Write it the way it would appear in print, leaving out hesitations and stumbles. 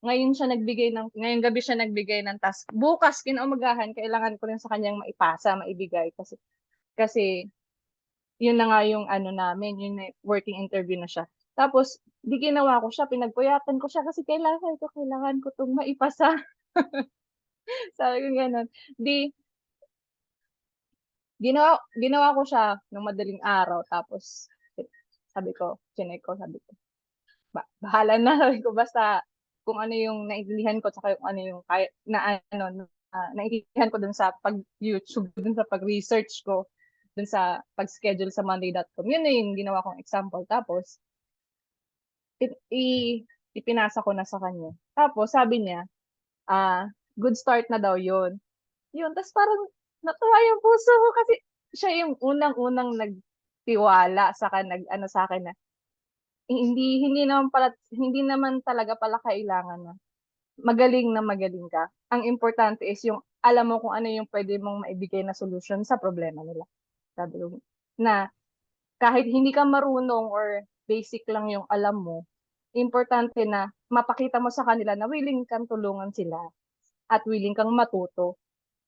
ngayong gabi siya nagbigay ng task. Bukas kinaumagahan kailangan ko rin sa kanyang maibigay kasi yun na nga yung ano namin, yun na working interview na siya. Tapos di ginawa ko siya, pinagpuyatan ko siya kasi kailangan ko 'tong maipasa. Sabi ko gano'n. Di ginawa ko siya nung madaling araw tapos sabi ko, chineck ko, sabi ko, bahala na sabi ko basta kung ano yung naintindihan ko tsaka yung ano yung kaya na ano, naintindihan ko dun sa pag-YouTube, dun sa pag-research ko, dun sa pag-schedule sa monday.com. Yun na yung ginawa kong example. Tapos i i ipinasa ko na sa kanya. Tapos sabi niya, good start na daw yun. Yun, ta's parang natuwa yung puso ko kasi siya yung unang-unang nagtiwala saka nag-ano sa'kin na hindi naman talaga pala kailangan na magaling ka. Ang importante is yung alam mo kung ano yung puwede mong maibigay na solusyon sa problema nila. Sabi ko na kahit hindi ka marunong or basic lang yung alam mo, importante na mapakita mo sa kanila na willing kang tulungan sila at willing kang matuto.